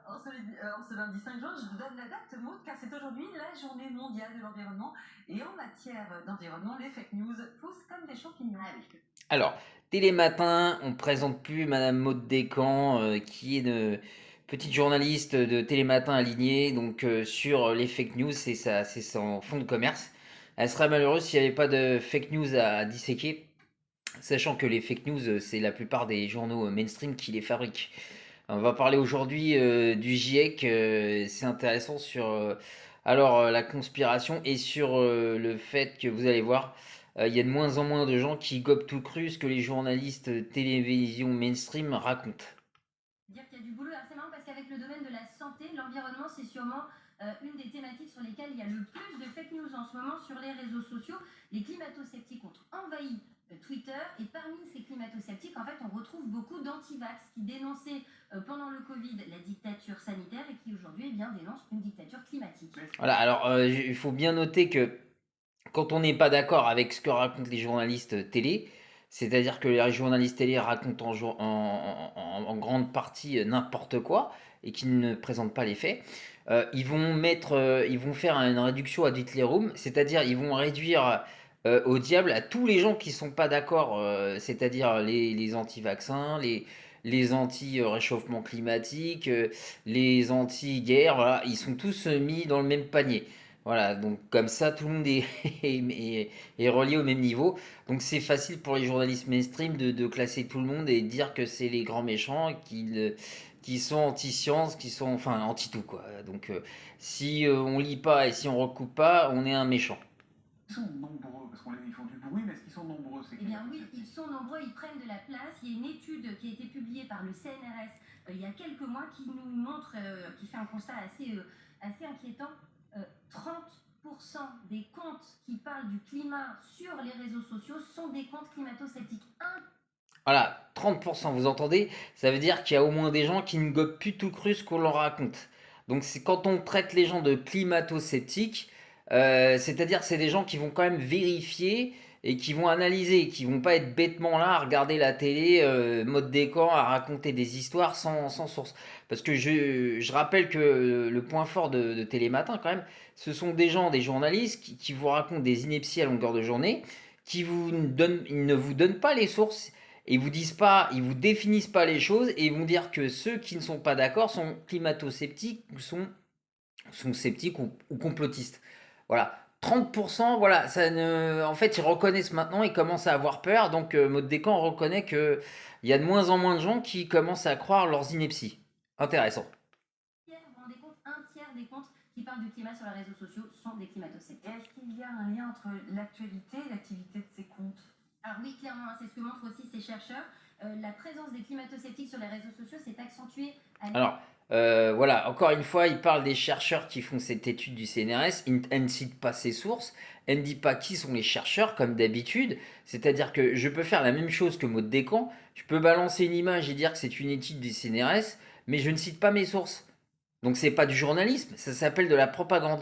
En ce lundi 5 juin, je vous donne la date, Maud, car c'est aujourd'hui la journée mondiale de l'environnement. Et en matière d'environnement, les fake news poussent comme des champignons. Alors, Télématin, on présente plus Madame Maud Descamps, qui est une petite journaliste de Télématin alignée, donc sur les fake news, c'est son fonds de commerce. Elle serait malheureuse s'il n'y avait pas de fake news à disséquer, sachant que les fake news, c'est la plupart des journaux mainstream qui les fabriquent. On va parler aujourd'hui du GIEC, c'est intéressant sur la conspiration et sur le fait que vous allez voir, il y a de moins en moins de gens qui gobent tout cru ce que les journalistes télévision mainstream racontent. Dire qu'il y a du boulot, alors c'est marrant parce qu'avec le domaine de la santé, l'environnement, c'est sûrement une des thématiques sur lesquelles il y a le plus de fake news en ce moment sur les réseaux sociaux. Les climato-sceptiques ont envahi Twitter et parmi ces climato-sceptiques, en fait, on retrouve beaucoup d'antivax qui dénonçaient pendant le Covid la dictature sanitaire et qui aujourd'hui eh bien, dénoncent une dictature climatique. Voilà, alors il faut bien noter que quand on n'est pas d'accord avec ce que racontent les journalistes télé, c'est-à-dire que les journalistes télé racontent en grande partie n'importe quoi et qui ne présentent pas les faits, ils vont faire une réduction ad litterum, c'est-à-dire ils vont réduire au diable à tous les gens qui sont pas d'accord, c'est-à-dire les anti-vaccins, les anti-réchauffement climatique, les anti-guerre, voilà, ils sont tous mis dans le même panier. Voilà, donc comme ça, tout le monde est relié au même niveau. Donc c'est facile pour les journalistes mainstream de classer tout le monde et de dire que c'est les grands méchants qui sont anti-science, qui sont enfin anti-tout quoi. Donc si on lit pas et si on recoupe pas, on est un méchant. Ils sont nombreux, parce qu'ils font du bruit, mais est-ce qu'ils sont nombreux ces Eh bien oui, ils sont nombreux, ils prennent de la place. Il y a une étude qui a été publiée par le CNRS il y a quelques mois qui nous montre, qui fait un constat assez inquiétant. 30% des comptes qui parlent du climat sur les réseaux sociaux sont des comptes climato-sceptiques. Voilà, 30%, vous entendez? Ça veut dire qu'il y a au moins des gens qui ne gobent plus tout cru ce qu'on leur raconte. Donc c'est quand on traite les gens de climato-sceptiques, c'est-à-dire c'est des gens qui vont quand même vérifier et qui vont analyser, qui vont pas être bêtement là à regarder la télé, mode décor, à raconter des histoires sans source. Parce que je rappelle que le point fort de Télématin quand même, ce sont des gens, des journalistes qui vous racontent des inepties à longueur de journée, ils ne vous donnent pas les sources et ils vous disent pas, ils vous définissent pas les choses et ils vont dire que ceux qui ne sont pas d'accord sont climato-sceptiques ou sont sceptiques ou complotistes. Voilà. 30%, voilà, en fait, ils reconnaissent maintenant, ils commencent à avoir peur. Donc, Maud Descamps reconnaît qu'il y a de moins en moins de gens qui commencent à croire leurs inepties. Intéressant. Vous vous rendez compte, un tiers des comptes qui parlent du climat sur les réseaux sociaux sont des climato-sceptiques. Est-ce qu'il y a un lien entre l'actualité et l'activité de ces comptes? Alors oui, clairement, c'est ce que montrent aussi ces chercheurs. La présence des climato-sceptiques sur les réseaux sociaux s'est accentuée à... Alors, voilà, encore une fois, il parle des chercheurs qui font cette étude du CNRS. Elle ne cite pas ses sources. Elle ne dit pas qui sont les chercheurs, comme d'habitude. C'est-à-dire que je peux faire la même chose que Maud Descamps. Je peux balancer une image et dire que c'est une étude du CNRS, mais je ne cite pas mes sources. Donc c'est pas du journalisme, ça s'appelle de la propagande.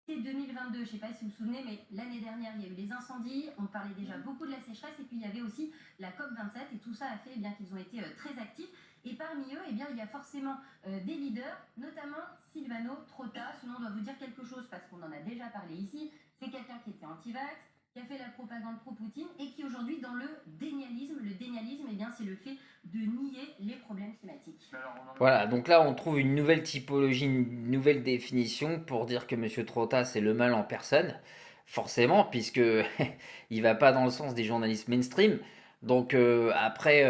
2022, je ne sais pas si vous vous souvenez, mais l'année dernière, il y a eu les incendies, on parlait déjà beaucoup de la sécheresse, et puis il y avait aussi la COP27, et tout ça a fait bien qu'ils ont été très actifs. Et parmi eux, eh bien, il y a forcément des leaders, notamment Silvano Trota. Ce nom doit vous dire quelque chose parce qu'on en a déjà parlé ici. C'est quelqu'un qui était anti-vax, qui a fait la propagande pro-Poutine et qui aujourd'hui dans le dénialisme. Le dénialisme, eh bien, c'est le fait de nier les problèmes climatiques. Voilà, donc là on trouve une nouvelle typologie, une nouvelle définition pour dire que Monsieur Trotta c'est le mal en personne, forcément, puisque il va pas dans le sens des journalistes mainstream. Donc après,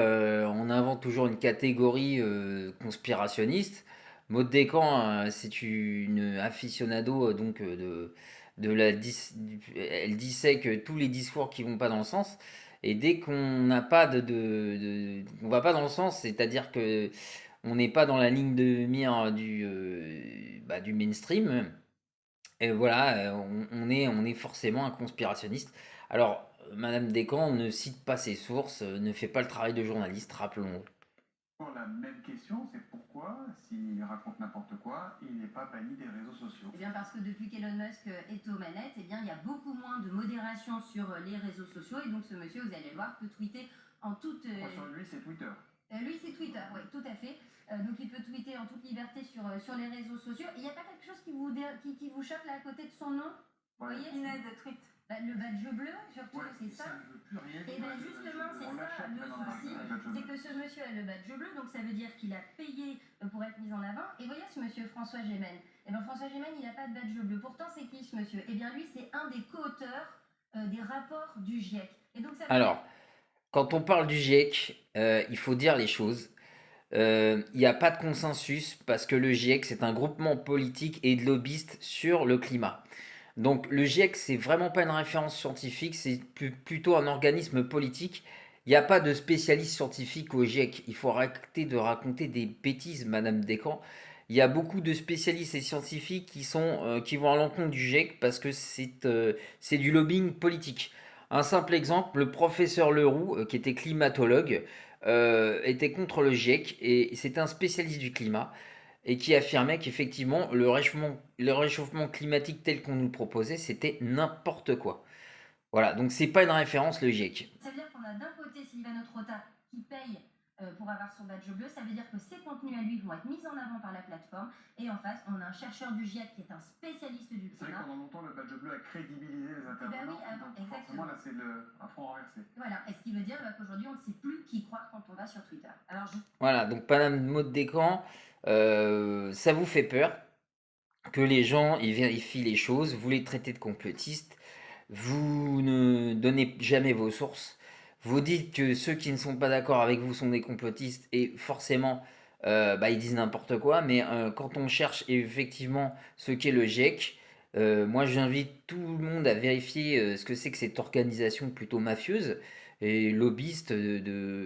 on invente toujours une catégorie conspirationniste. Maud Descamps, c'est une aficionado elle dissèque tous les discours qui vont pas dans le sens. Et dès qu'on n'a pas on va pas dans le sens, c'est-à-dire que on n'est pas dans la ligne de mire du mainstream. Et voilà, on est forcément un conspirationniste. Alors, Madame Descamps ne cite pas ses sources, ne fait pas le travail de journaliste, rappelons-le. La même question, c'est pourquoi, s'il raconte n'importe quoi, il n'est pas banni des réseaux sociaux. Eh bien parce que depuis qu'Elon Musk est aux manettes, eh bien, il y a beaucoup moins de modération sur les réseaux sociaux. Et donc ce monsieur, vous allez le voir, peut tweeter en toute... Sur lui, c'est Twitter. Lui, c'est Twitter, oui, tout à fait. Donc il peut tweeter en toute liberté sur les réseaux sociaux. Il n'y a pas quelque chose qui vous choque là à côté de son nom? Vous Ouais. voyez Pinède, tweet. le badge bleu, surtout, Ouais, c'est ça. ne veut plus rien Et dire. bien justement, c'est On ça l'achète le maintenant, souci, le badge c'est bleu. que ce monsieur a le badge bleu, donc ça veut dire qu'il a payé pour être mis en avant. Et voyez ce monsieur François Gémen. Et bien François Gémen, il n'a pas de badge bleu. Pourtant, c'est qui ce monsieur? Et bien lui, c'est un des co-auteurs des rapports du GIEC. Et donc ça veut Alors, quand on parle du GIEC, il faut dire les choses. Il n'y a pas de consensus parce que le GIEC, c'est un groupement politique et de lobbyistes sur le climat. Donc le GIEC, c'est vraiment pas une référence scientifique, c'est plutôt un organisme politique. Il n'y a pas de spécialiste scientifique au GIEC. Il faut arrêter de raconter des bêtises, Madame Descamps. Il y a beaucoup de spécialistes et scientifiques qui vont à l'encontre du GIEC parce que c'est du lobbying politique. Un simple exemple, le professeur Leroux, qui était climatologue, était contre le GIEC et c'était un spécialiste du climat et qui affirmait qu'effectivement le réchauffement climatique tel qu'on nous le proposait, c'était n'importe quoi. Voilà, donc c'est pas une référence le GIEC. Ça veut dire qu'on a d'un côté Silvano Trotta qui paye pour avoir son badge bleu, ça veut dire que ses contenus à lui vont être mis en avant par la plateforme, et en face, on a un chercheur du GIEC qui est un spécialiste du C'est vrai que climat. pendant longtemps, le badge bleu a crédibilisé les intervenants. avant, Donc forcément, là, c'est un front renversé. Voilà, et ce qui veut dire qu'aujourd'hui, on ne sait plus qui croire quand on va sur Twitter. Alors, Voilà, donc Madame Maud Descamps, ça vous fait peur que les gens ils vérifient les choses, vous les traitez de complotistes, vous ne donnez jamais vos sources, vous dites que ceux qui ne sont pas d'accord avec vous sont des complotistes et forcément ils disent n'importe quoi, mais quand on cherche effectivement ce qu'est le GIEC, moi j'invite tout le monde à vérifier ce que c'est que cette organisation plutôt mafieuse et lobbyiste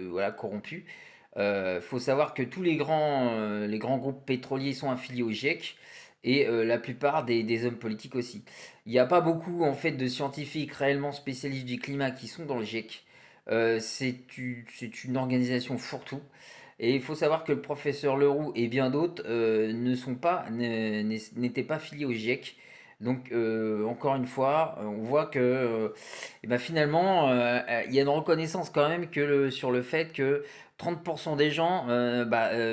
voilà, corrompue. Faut savoir que tous les grands groupes pétroliers sont affiliés au GIEC et la plupart des hommes politiques aussi. Il n'y a pas beaucoup en fait de scientifiques réellement spécialistes du climat qui sont dans le GIEC. C'est une organisation fourre-tout. Et il faut savoir que le professeur Leroux et bien d'autres n'étaient pas affiliés au GIEC. Donc encore une fois, on voit que finalement, il y a une reconnaissance quand même sur le fait que 30% des gens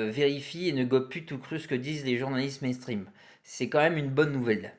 vérifient et ne gobent plus tout cru ce que disent les journalistes mainstream. C'est quand même une bonne nouvelle.